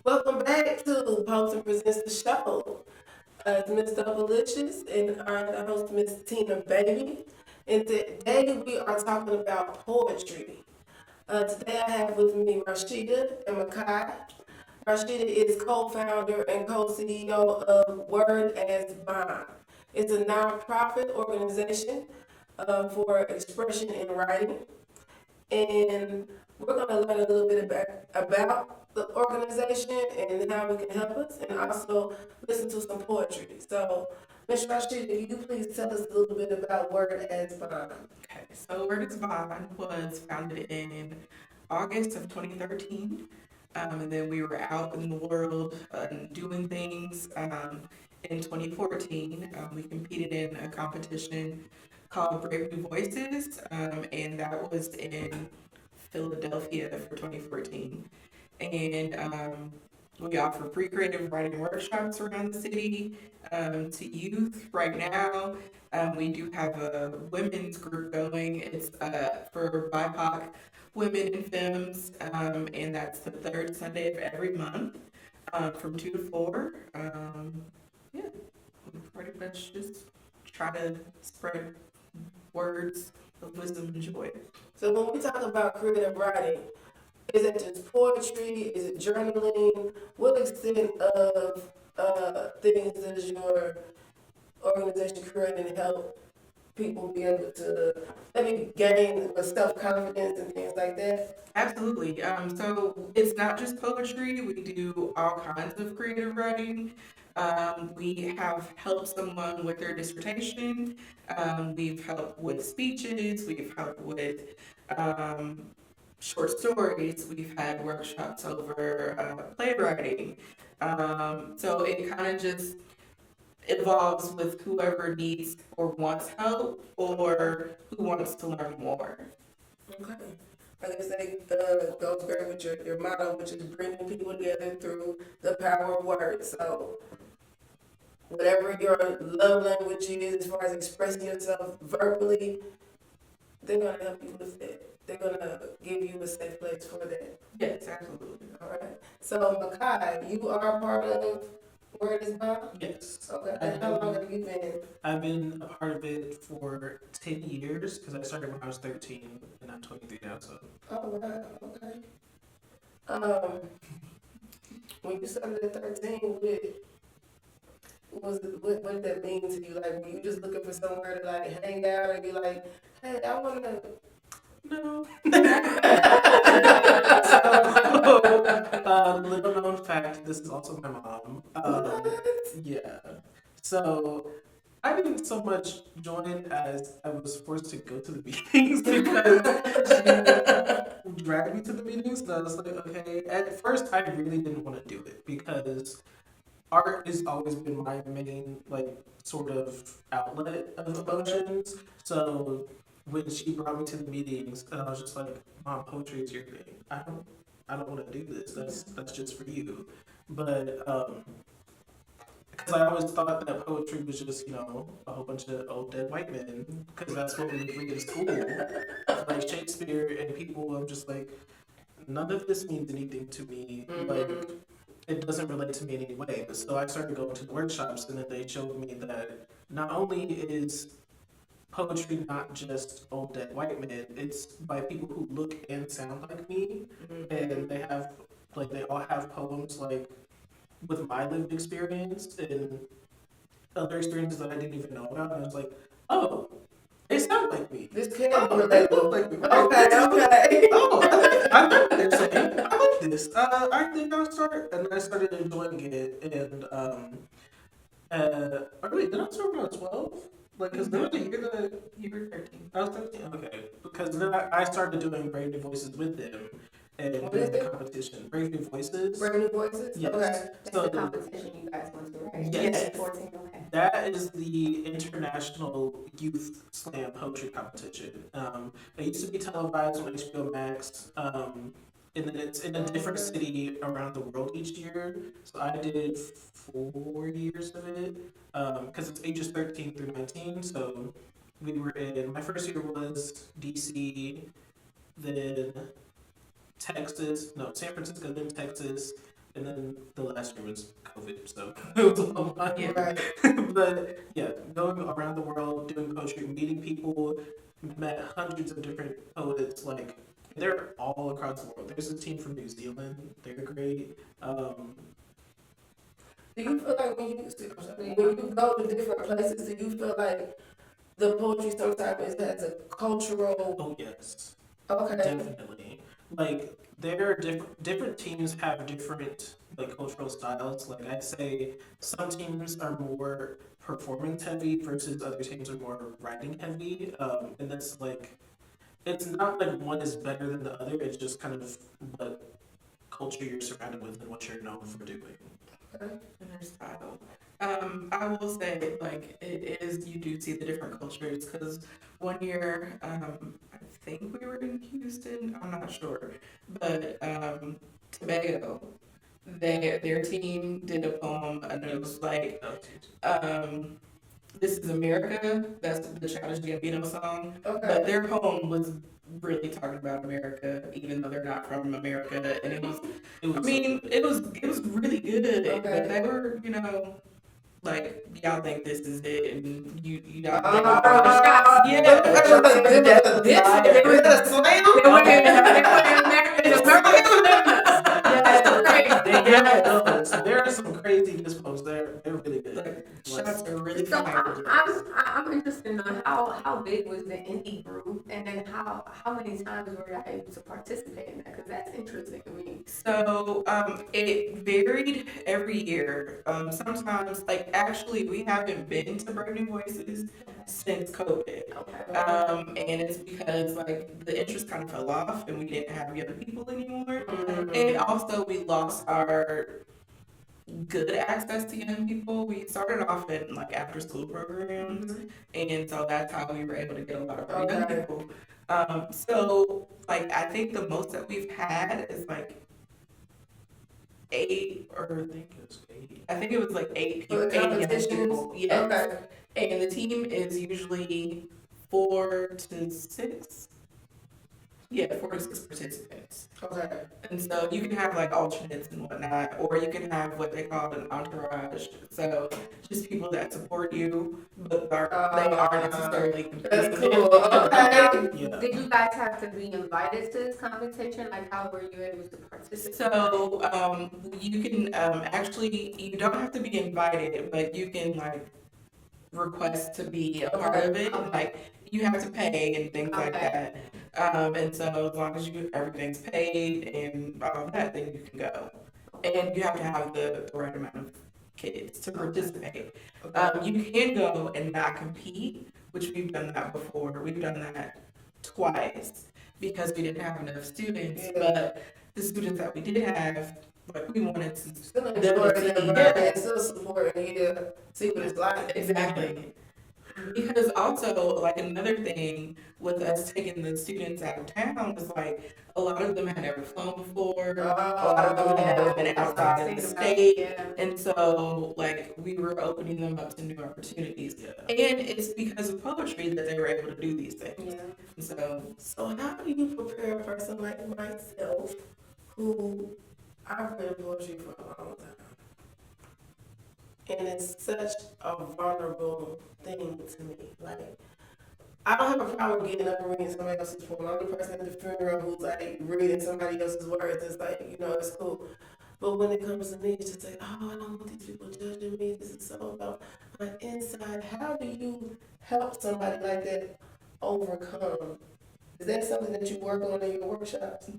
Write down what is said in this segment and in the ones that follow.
Welcome back to Poston Presents the Show. It's Miss Doublelicious and I'm the host, Miss Tina Baby. And today we are talking about poetry. Today I have with me Rashida and Makai. Rashida is co-founder and co-CEO of Word as Bond. It's a nonprofit organization for expression in writing. And we're going to learn a little bit about the organization and how it can help us, and also listen to some poetry. So, Ms. Rashida, can you please tell us a little bit about Word as Bond? Okay, so Word is Bond was founded in August of 2013. And then we were out in the world doing things. In 2014, we competed in a competition called Brave New Voices, and that was in Philadelphia for 2014. And we offer free creative writing workshops around the city to youth. Right now, we do have a women's group going. It's for BIPOC women in films, and that's the third Sunday of every month from 2 to 4. Yeah, we pretty much just try to spread words of wisdom and joy. So, when we talk about creative writing, is it just poetry? Is it journaling? What extent of things does your organization create and help people be able to maybe gain self confidence and things like that? Absolutely. So it's not just poetry. We do all kinds of creative writing. We have helped someone with their dissertation. We've helped with speeches. We've helped with um, short stories. We've had workshops over playwriting. So it kind of just evolves with whoever needs or wants help or who wants to learn more. Okay. I guess that goes great with your motto, which is bringing people together through the power of words. So, whatever your love language is, as far as expressing yourself verbally, they're going to help you with it. They're going to give you a safe place for that. Yes, absolutely. All right. So, Makai, you are part of Word is Bond? Yes. Okay. And how long have you been? I've been a part of it for 10 years because I started when I was 13 and I'm 23 now, so. Oh, wow. Okay. Um, when you started at 13, what did that mean to you? Like, were you just looking for somewhere to like hang out and be like, hey, I want to? No. So, little known fact, this is also my mom. Yeah. So, I didn't so much join as I was forced to go to the meetings because she dragged me to the meetings. And I was like, okay. At first, I really didn't want to do it because art has always been my main like sort of outlet of emotions. So when she brought me to the meetings, and I was just like, "Mom, poetry is your thing. I don't want to do this. That's just for you." But because I always thought that poetry was just a whole bunch of old dead white men because that's what we would read in school, like Shakespeare and people. I'm just like, none of this means anything to me. Like it doesn't relate to me in any way. But so I started going to the workshops, and then they showed me that not only is poetry not just old dead white men, it's by people who look and sound like me, and they all have poems like with my lived experience and other experiences that I didn't even know about. And I was like, oh, they sound like me. This can Oh, be they relatable. look like me. Okay, okay. Oh, I know what they're saying. I like this. I think I'll start. And then I started enjoying it. And, wait, did I start when I was 12? Like, because there was a year that You were 13. I was 13? Okay. Because then I started doing Brave New Voices with them and What doing is the it? competition. Brave New Voices. Brand new voices? Yes. Okay. That's So the competition you guys went to, right? Yes. 14, okay. that is the International Youth Slam Poetry Competition. It used to be televised on HBO Max, and then it's in a different city around the world each year. So I did 4 years of it because it's ages 13 through 19. So we were in, my first year was DC, then Texas, no, San Francisco, then Texas, and then the last year was COVID, so it was a lot. Yeah. Right. But yeah, going around the world, doing poetry, meeting people, met hundreds of different poets. Like they're all across the world. There's a team from New Zealand. They're great. Do you feel like when you go to different places, do you feel like the poetry sometimes has a cultural? Oh yes, Okay. definitely. Like there are different teams have different like cultural styles. Like I'd say some teams are more performance heavy versus other teams are more writing heavy. And that's like it's not like one is better than the other. It's just kind of what culture you're surrounded with and what you're known for doing. In their style. I will say, like, it is, you do see the different cultures, because one year, I think we were in Houston, I'm not sure, but Tobago, their team did a poem, and it was like, This is America, that's the Childish Gambino song, Okay. but their poem was really talking about America, even though they're not from America, and it was it was really good. Okay. But they were, like, y'all think this is it, and you y'all think Yeah. There are some crazy dispos. They're really good. Like, shots are really So fire. I'm interested in how big was the indie group, and then how many times were y'all able to participate in that? Because that's interesting to me. So it varied every year. Sometimes, like, actually, we haven't been to Brand New Voices since COVID. Okay. And it's because, like, the interest kind of fell off and we didn't have young people anymore. Mm-hmm. And also we lost our good access to young people. We started off in, like, after school programs, and so that's how we were able to get a lot of our young Okay. people. So, like, I think the most that we've had is like 8, or I think it was 8. I think it was like 8 For the people. 8 young competitions? people. Yes. Okay. And the team is usually 4 to 6. Yeah, 4 to 6 participants. Okay. And so you can have, like, alternates and whatnot, or you can have what they call an entourage. So just people that support you, but they aren't necessarily competing. That's cool. Okay. Yeah. Did you guys have to be invited to this competition? Like, how were you able to participate? So you can actually, you don't have to be invited, but you can, like, request to be a part of it. Like, you have to pay and things like that. And so as long as everything's paid and all of that, then you can go. And you have to have the right amount of kids to participate. You can go and not compete, which we've done that before. We've done that twice because we didn't have enough students. Yeah. But the students that we did have, like, we wanted to Still enjoying the environment, still supporting, yeah. See what it's like. Exactly. Because also, like, another thing with us taking the students out of town was, like, a lot of them had never flown before. A lot of them had never been outside of the state. Yeah. And so, like, we were opening them up to new opportunities. Yeah. And it's because of poetry that they were able to do these things. Yeah. And so, So how do you prepare a person like myself who I've read poetry for a long time? And it's such a vulnerable thing to me. Like, I don't have a problem getting up and reading somebody else's poem. I'm the person at the funeral who's like reading somebody else's words. It's like, it's cool. But when it comes to me, it's just like, oh, I don't want these people judging me. This is so about my inside. How do you help somebody like that overcome? Is that something that you work on in your workshops?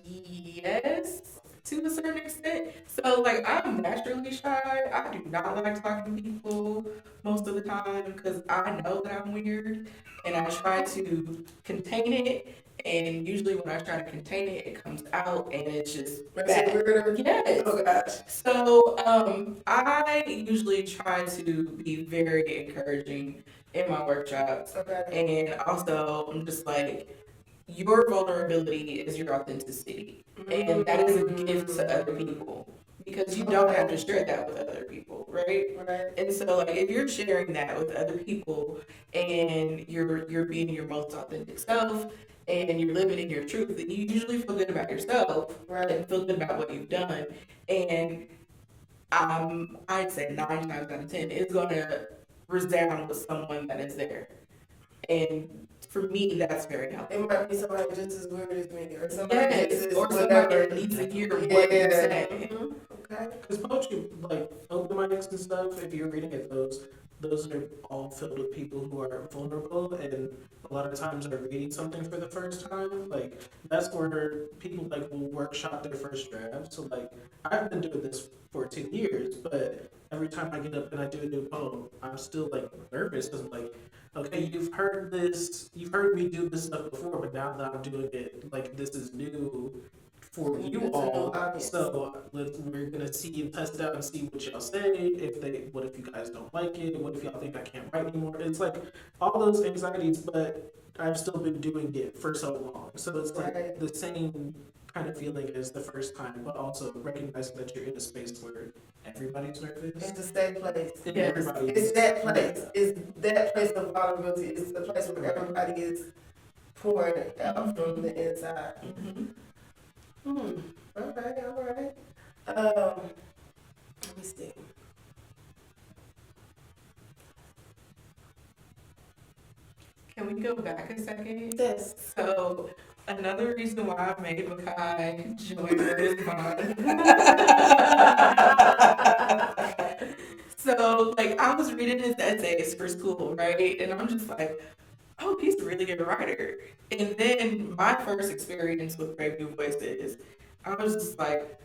yes, to a certain extent. So, like, I'm naturally shy. I do not like talking to people most of the time because I know that I'm weird, and I try to contain it. And usually, when I try to contain it, it comes out, and it's just bad. Yes. Oh gosh. So, I usually try to be very encouraging in my workshops, Okay. and also I'm just like, your vulnerability is your authenticity. And that is a gift to other people because you don't have to share that with other people. right? Right. And so, like, if you're sharing that with other people and you're being your most authentic self and you're living in your truth, then you usually feel good about yourself Right. and feel good about what you've done. And I'd say 9 times out of 10, it's gonna resound with someone that is there. And for me, that's very helpful. It might be somebody just as weird as me, or somebody Yes, just as or somebody whatever. that needs to hear what you say. Mhm. Okay. Because poetry, like open mics and stuff, if you're reading at those are all filled with people who are vulnerable and a lot of times are reading something for the first time. Like that's where people like will workshop their first draft. So like I've been doing this for 10 years, but every time I get up and I do a new poem, I'm still like nervous because I'm like, okay, you've heard this, you've heard me do this stuff before, but now that I'm doing it, like this is new for you It's a new all. audience. So we're gonna see and test out and see what y'all say. What if you guys don't like it? What if y'all think I can't write anymore? It's like all those anxieties, but I've still been doing it for so long. So it's like Right. the same kind of feeling as the first time, but also recognizing that you're in a space where everybody's nervous. It's a safe place. And Yes. everybody It's that place. It's that place of vulnerability. It's the place where everybody is pouring it out from the inside. Mhm. Okay, all right. Let me see. Can we go back a second? Yes. So, another reason why I made Makai join this bond. So, like, I was reading his essays for school, right? And I'm just like, oh, he's a really good writer. And then my first experience with Brave New Voices, I was just like,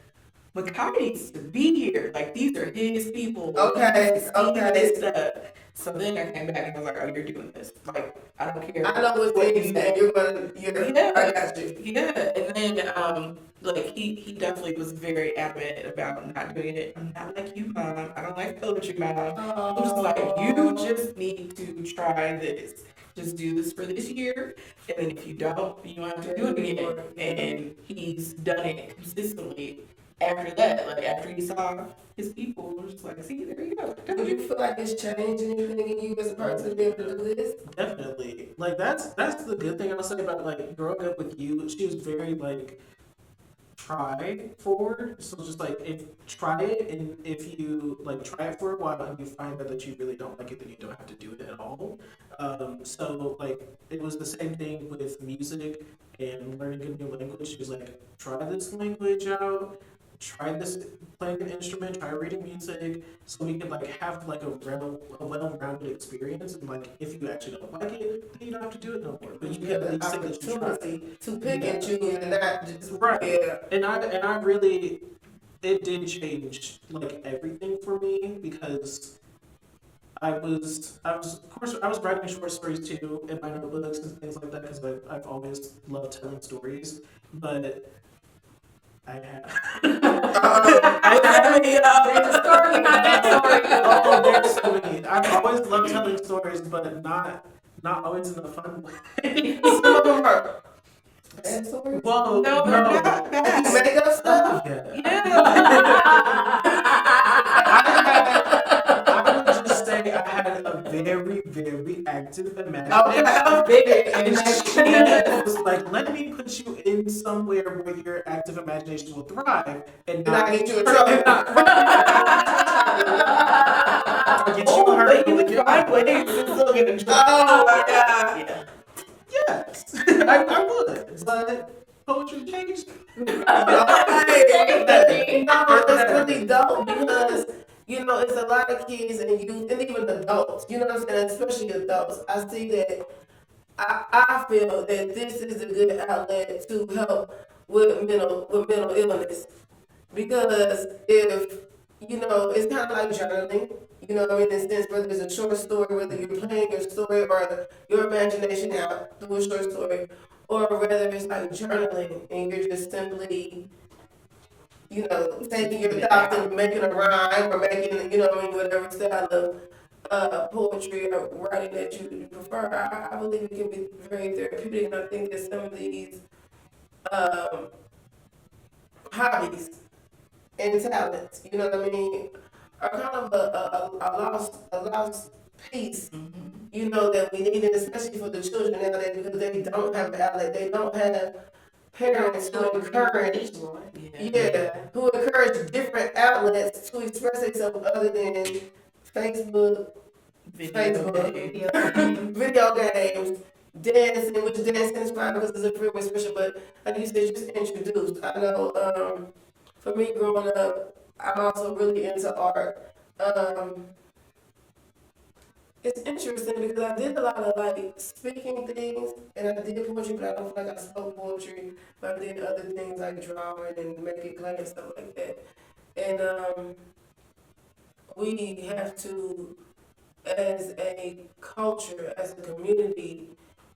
Makai needs to be here. Like, these are his people. Okay, He's seeing okay. this stuff. So then I came back and I was like, oh, you're doing this. Like, I don't care. I know what's in you, and Yeah. I got you. Yeah, and then like he definitely was very adamant about not doing it. I'm not like you, mom. I don't like poetry, mom. I'm just like, you just need to try this. Just do this for this year, and then if you don't, you don't have to do it again. And he's done it consistently after that. Like after he saw his people, was just like, see, there you go. Do you feel like it's changed anything in you as a person to be able to do this? Definitely. Like that's the good thing I'll say about like growing up with you. She was very like try forward. So just like try it, and if you like try it for a while and you find out that you really don't like it, then you don't have to do it at all. So like it was the same thing with music and learning a new language. She was like, try this language out. Try this playing an instrument, try reading music, so we can like have like a well-rounded experience. And like if you actually don't like it, then you don't have to do it no more. But you can at least say that you tried. Opportunity to pick and choose and not just Right. Yeah. And I really, it did change like everything for me because I was of course I was writing short stories too in my notebooks and things like that because I've always loved telling stories, but I had. There's a story behind that story. Oh, there's so many. I've always loved telling stories, but not always in a fun way. Some of them are bad stories. Whoa, No, they're not You bad. make up stuff. Yeah. Yeah. I would just say I had a very, very active imagination. Okay. And she was like, let me put you in somewhere where your active imagination will thrive and Not not get you in trouble. get you hurt. You would find ways to still get in trouble. Oh my God. Yeah. Yes, I would. But poetry changed. No, it's really dope because it's a lot of kids and youth and even adults. You know what I'm saying? Especially adults. I see that. I feel that this is a good outlet to help with mental illness because if it's kind of like journaling. You know what I mean? In a sense, whether it's a short story, whether you're playing your story or your imagination out through a short story, or whether it's like journaling and you're just simply, taking your thoughts and making a rhyme or making, whatever style of poetry or writing that you prefer. I believe it can be very therapeutic, and I think that some of these hobbies and talents, you know what I mean, are kind of a lost piece, Mhm. you know, that we need, and especially for the children nowadays because they don't have an outlet, they don't have parents who encourage, yeah, who encourage different outlets to express themselves other than Facebook, Video game. video games, dancing, which dancing is fine because it's a free expression, but like you said, just introduced. I know, for me growing up, I'm also really into art. It's interesting because I did a lot of like speaking things and I did poetry, but I don't feel like I spoke poetry, but I did other things like drawing and making clay and stuff like that. And we have to, as a culture, as a community,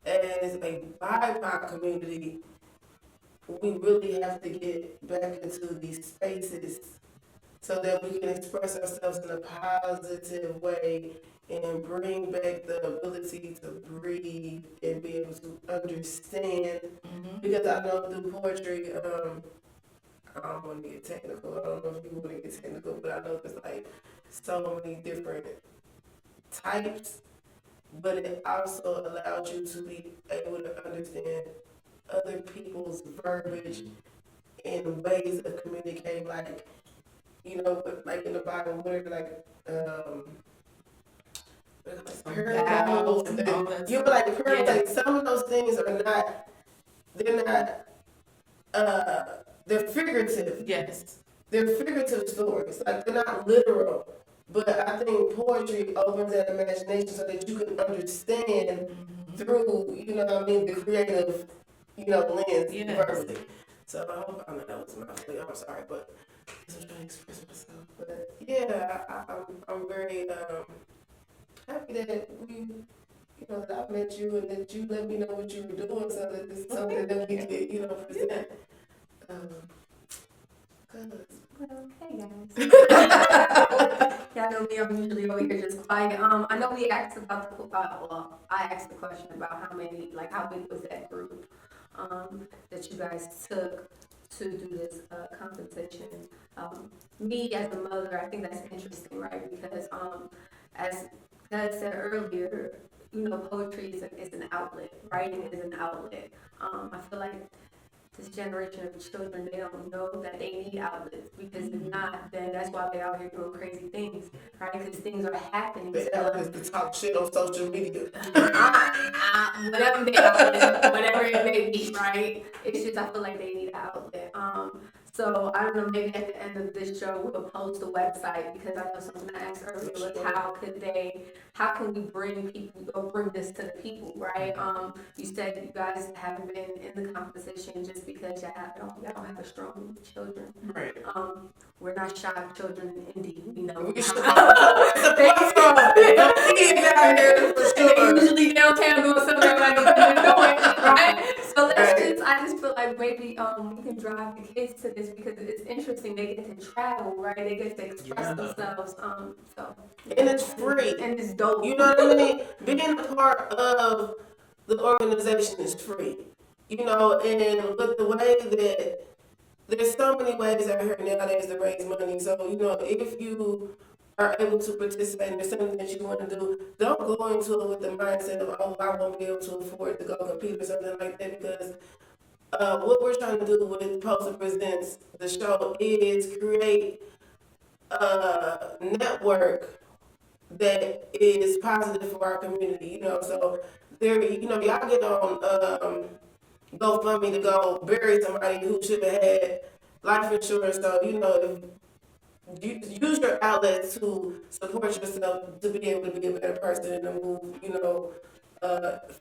as a BIPOC community, we really have to get back into these spaces so that we can express ourselves in a positive way and bring back the ability to breathe and be able to understand. Mhm. Because I know through poetry, I don't want to get technical. I don't know if you want to get technical, but I know there's like so many different types, but it also allows you to be able to understand other people's verbiage and ways of communicating. Like, you know, like in the Bible, what are like, parables, Vows and all that you stuff. were like parables, Yeah. like some of those things are not, they're not, they're figurative. Yes. They're figurative stories, like they're not literal. But I think poetry opens that imagination so that you can understand Mhm. through, you know what I mean, the creative, you know, lens Yes. verbally. So I hope I know that was my plea. I'm sorry, but I'm trying to express myself. But yeah, I'm very happy that we, you know, that I met you and that you let me know what you were doing so that this is something that we could, you know, present. Okay, guys. Y'all know me, I'm usually over here just quiet. I know we asked about well, I asked the question about how many, like, how big was that group, that you guys took to do this, competition. Me as a mother, I think that's interesting, right? Because, as I said earlier, you know, poetry is an outlet, writing is an outlet. I feel like this generation of children, they don't know that they need outlets because if not, then that's why they're out here doing crazy things, right? Because things are happening to The them. outlets to talk shit on social media. Whatever the outlet, whatever it may be, right? It's just I feel like they need an outlet. So I don't know, maybe at the end of this show we'll post the website because I know something I asked earlier was how can we bring people or bring this to the people, right? You said you guys haven't been in the competition just because y'all don't have a strong children. Right. We're not shy of children in Indy, you know. We should- They usually downtown doing something like right? So I just feel like maybe we can drive the kids to this because it's interesting. They get to travel, right? They get to express themselves. So And it's free. and it's dope. You know what I mean? Being a part of the organization is free. You know, and but the way that there's so many ways out here nowadays to raise money. So, you know, if you are able to participate and there's something that you want to do, don't go into it with the mindset of, oh, I won't be able to afford to go compete or something like that because what we're trying to do with Poster Presents, the show, is create a network that is positive for our community, you know. So there, you know, y'all get on GoFundMe to go bury somebody who should have had life insurance. So, you know, if you use your outlets to support yourself to be able to be a better person and to move, you know,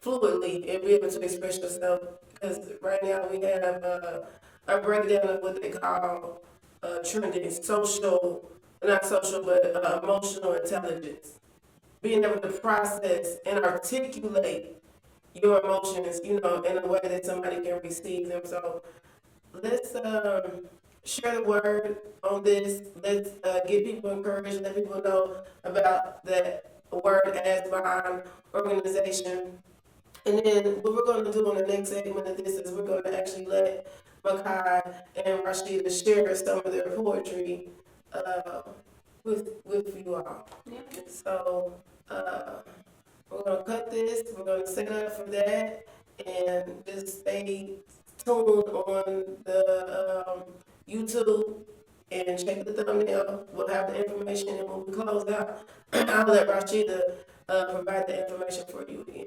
fluidly and be able to express yourself. Because right now we have a breakdown of what they call trending social, not social, but emotional intelligence. Being able to process and articulate your emotions, you know, in a way that somebody can receive them. So let's share the word on this. Let's get people encouraged, let people know about that Word as Bond organization. And then what we're going to do on the next segment of this is we're going to actually let Makai and Rashida share some of their poetry with you all. Yeah. So, we're gonna cut this, we're gonna set up for that, and just stay tuned on the, YouTube, and check the thumbnail, we'll have the information, and when we close out, I'll let Rashida, provide the information for you again.